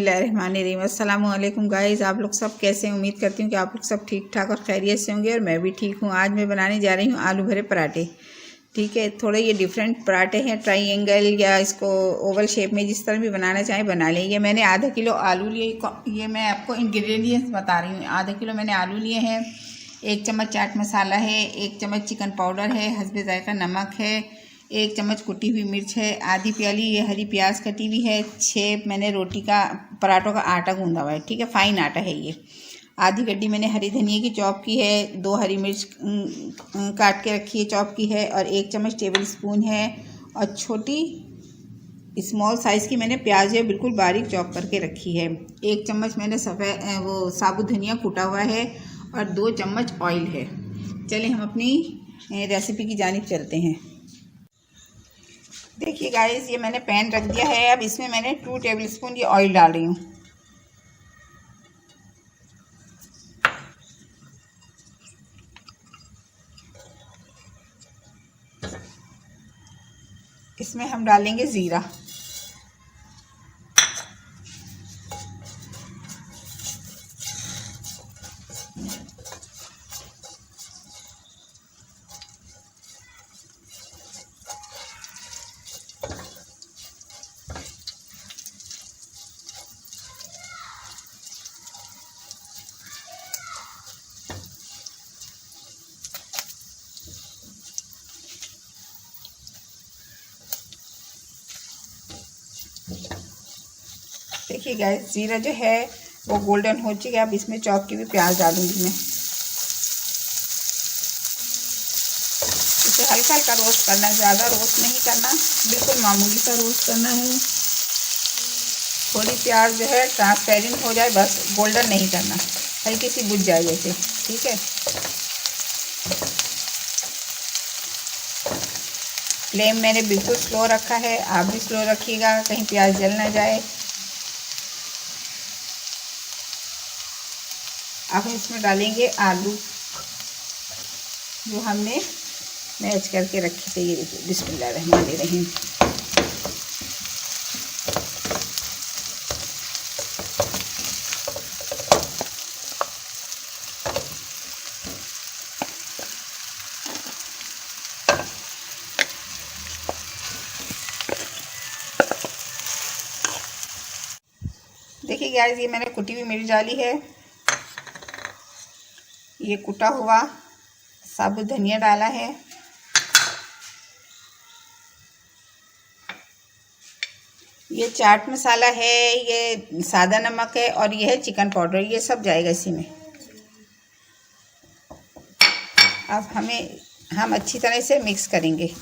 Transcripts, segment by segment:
बिस्मिल्लाहिर्रहमानिर्रहीम। अस्सलामु अलैकुम गाइस, आप लोग सब कैसे हैं? उम्मीद करती हूँ कि आप लोग सब ठीक ठाक और खैरियत से होंगे और मैं भी ठीक हूँ। आज मैं बनाने जा रही हूँ आलू भरे पराठे। ठीक है, थोड़े ये डिफरेंट पराठे हैं, ट्रायंगल या इसको ओवल शेप में जिस तरह भी बनाना चाहें बना लें। ये मैंने आधा किलो आलू लिए। ये मैं आपको इंग्रेडिएंट्स बता रही हूँ। आधा किलो मैंने आलू लिए हैं, 1 चम्मच चाट मसाला है, 1 चम्मच चिकन पाउडर है, हस्बे जायका नमक है, 1 चम्मच कुटी हुई मिर्च है, आधी प्याली ये हरी प्याज कटी हुई है, 6 मैंने रोटी का पराठों का आटा गूंदा हुआ है। ठीक है, फाइन आटा है ये। आधी गड्डी मैंने हरी धनिया की चॉप की है, 2 हरी मिर्च काट के रखी है, चॉप की है, और 1 चम्मच टेबल स्पून है, और छोटी स्मॉल साइज़ की मैंने प्याज है बिल्कुल बारीक चॉप करके रखी है। 1 चम्मच मैंने सफ़ेद वो साबुत धनिया कूटा हुआ है, और 2 चम्मच ऑयल है। चलिए हम अपनी रेसिपी की जानिब चलते हैं। देखिए गाइस, ये मैंने पैन रख दिया है। अब इसमें मैंने 2 टेबल स्पून ये ऑयल डाल रही हूँ। इसमें हम डालेंगे ज़ीरा। देखिए गाइस, जीरा जो है वो गोल्डन हो चुका है। अब इसमें चॉप की भी प्याज डालूंगी मैं। इसे हल्का हल्का रोस्ट करना है, ज़्यादा रोस्ट नहीं करना, बिल्कुल मामूली सा रोस्ट करना है। थोड़ी प्याज जो है ट्रांसपेरेंट हो जाए, बस गोल्डन नहीं करना, हल्की सी बुझ जाए जैसे। ठीक है, फ्लेम मैंने बिल्कुल स्लो रखा है, आप भी स्लो रखिएगा, कहीं प्याज जल ना जाए। अब हम इसमें डालेंगे आलू जो हमने मैश करके रखे थे। ये देखिए, बिस्मिल्लाहिर्रहमानिर्रहीम। देखिए गाइस, ये मैंने कुटी हुई मिर्च डाली है, ये कुटा हुआ साबुत धनिया डाला है, ये चाट मसाला है, ये सादा नमक है, और ये है चिकन पाउडर। ये सब जाएगा इसी में। अब हम अच्छी तरह से मिक्स करेंगे।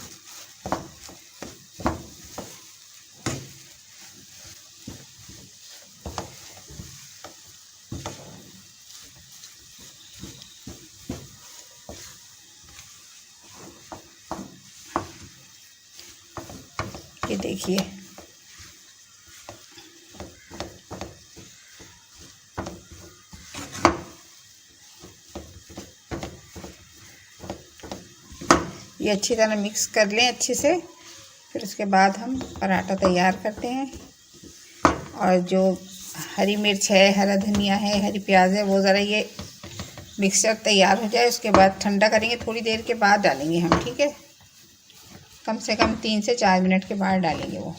ये देखिए, ये अच्छी तरह मिक्स कर लें अच्छे से। फिर उसके बाद हम पराठा तैयार करते हैं। और जो हरी मिर्च है, हरा धनिया है, हरी प्याज है, वो ज़रा ये मिक्सचर तैयार हो जाए, उसके बाद ठंडा करेंगे, थोड़ी देर के बाद डालेंगे हम। ठीक है, कम से कम 3 से 4 मिनट के बाद डालेंगे वो।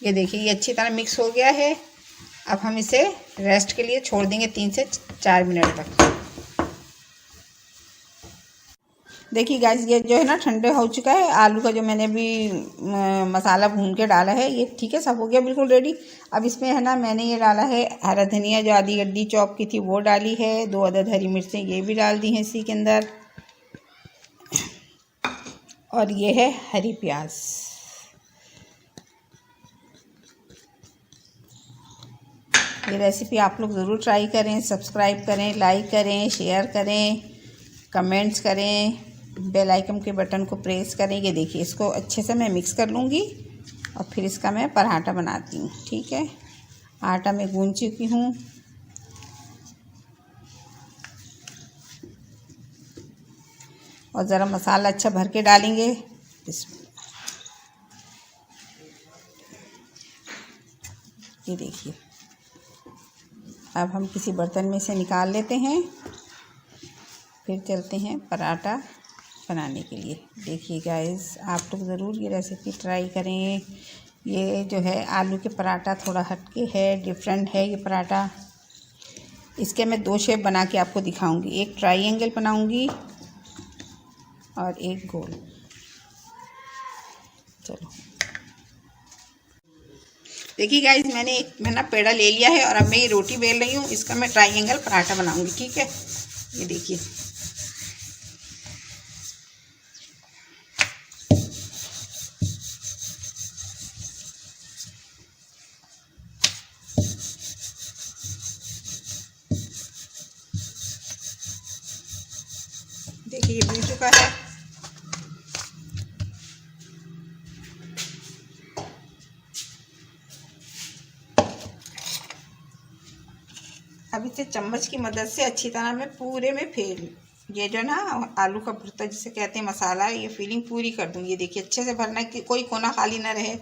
ये देखिए, ये अच्छी तरह मिक्स हो गया है। अब हम इसे रेस्ट के लिए छोड़ देंगे 3 से 4 मिनट तक। देखिए गाइस, ये जो है ना ठंडे हो चुका है। आलू का जो मैंने भी मसाला भून के डाला है, ये ठीक है, सब हो गया बिल्कुल रेडी। अब इसमें है ना मैंने ये डाला है हरा धनिया, जो आधी गड्डी चॉप की थी वो डाली है, 2 अदद हरी मिर्चें ये भी डाल दी हैं इसी के अंदर, और ये है हरी प्याज। ये रेसिपी आप लोग ज़रूर ट्राई करें, सब्सक्राइब करें, लाइक करें, शेयर करें, कमेंट्स करें, बेल आइकन के बटन को प्रेस करें। ये देखिए, इसको अच्छे से मैं मिक्स कर लूँगी और फिर इसका मैं पराठा बनाती हूँ। ठीक है, आटा मैं गूंथ चुकी हूँ। और ज़रा मसाला अच्छा भर के डालेंगे। ये देखिए, अब हम किसी बर्तन में से निकाल लेते हैं, फिर चलते हैं पराठा बनाने के लिए। देखिए गाइस, आप लोग ज़रूर ये रेसिपी ट्राई करें। ये जो है आलू के पराठा थोड़ा हटके है, डिफरेंट है ये पराठा। इसके मैं 2 शेप बना के आपको दिखाऊंगी, एक ट्रायंगल बनाऊंगी और एक गोल। चलो देखिए गाइस, मैंने एक पेड़ा ले लिया है और अब मैं ये रोटी बेल रही हूँ। इसका मैं ट्रायंगल पराठा बनाऊंगी, ठीक है। ये देखिए, देखिए ये बन चुका है। अब इसे चम्मच की मदद से अच्छी तरह मैं पूरे में फेर लूँ। ये जो ना आलू का भरता जिसे कहते हैं मसाला, ये फीलिंग पूरी कर दूँगी। ये देखिए, अच्छे से भरना है कि कोई कोना खाली ना रहे।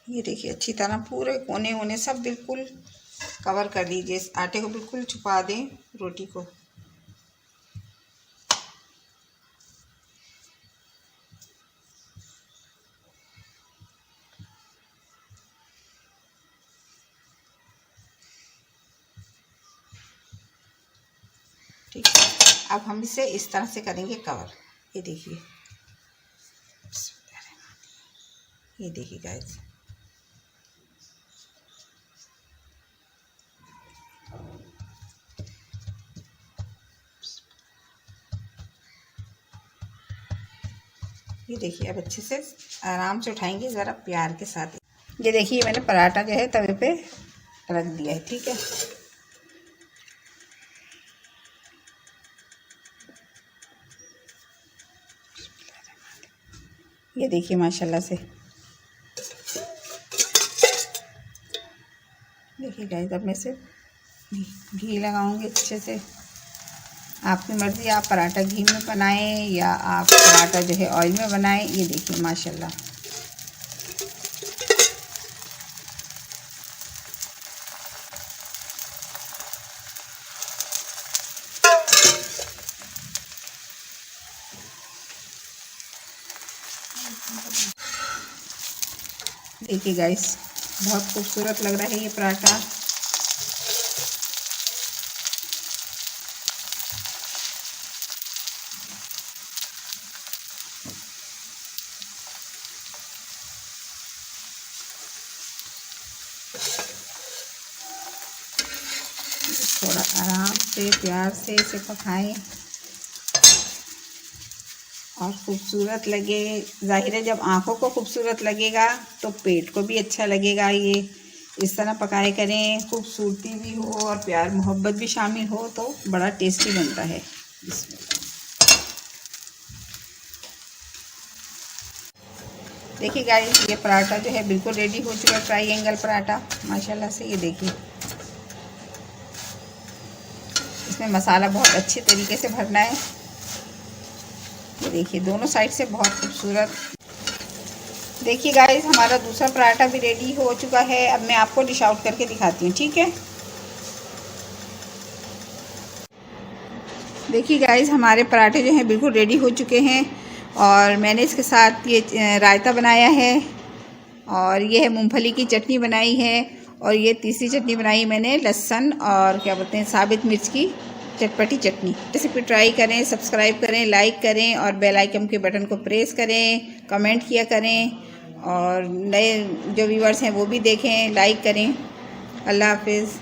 ये देखिए, अच्छी तरह पूरे कोने वोने सब बिल्कुल कवर कर दीजिए। इस आटे को बिल्कुल छुपा दें रोटी को। ठीक है, अब हम इसे इस तरह से करेंगे कवर। ये देखिए, ये देखिए गाइस, ये देखिए, अब अच्छे से आराम से उठाएंगे ज़रा प्यार के साथ। ये देखिए, मैंने पराठा जो है तवे पे रख दिया है, ठीक है। ये देखिए माशाल्लाह से, देखिए गाइस, अब मैं से घी लगाऊंगी अच्छे से। आपकी मर्ज़ी, आप पराठा घी में बनाएं या आप पराठा जो है ऑयल में बनाएं। ये देखिए माशाल्लाह, देखिए गाइस, बहुत खूबसूरत लग रहा है ये पराठा। थोड़ा आराम से प्यार से इसे पकाएं और खूबसूरत लगे। जाहिर है, जब आँखों को खूबसूरत लगेगा तो पेट को भी अच्छा लगेगा। ये इस तरह पकाए करें, खूबसूरती भी हो और प्यार मोहब्बत भी शामिल हो तो बड़ा टेस्टी बनता है। देखिए गाइस, ये पराठा जो है बिल्कुल रेडी हो चुका है, ट्रायंगल पराठा माशाल्लाह से। ये देखिए, इसमें मसाला बहुत अच्छे तरीके से भरना है। ये देखिए, दोनों साइड से बहुत खूबसूरत। देखिए गाइस, हमारा दूसरा पराठा भी रेडी हो चुका है। अब मैं आपको डिश आउट करके दिखाती हूँ, ठीक है। देखिए गाइस, हमारे पराठे जो हैं बिल्कुल रेडी हो चुके हैं और मैंने इसके साथ ये रायता बनाया है और ये है मूंगफली की चटनी बनाई है और ये तीसरी चटनी बनाई मैंने लहसुन और क्या बोलते हैं साबित मिर्च की चटपटी चटनी। रेसिपी ट्राई करें, सब्सक्राइब करें, लाइक करें और बेल आइकन के बटन को प्रेस करें, कमेंट किया करें और नए जो व्यूअर्स हैं वो भी देखें, लाइक करें। अल्लाह हाफिज़।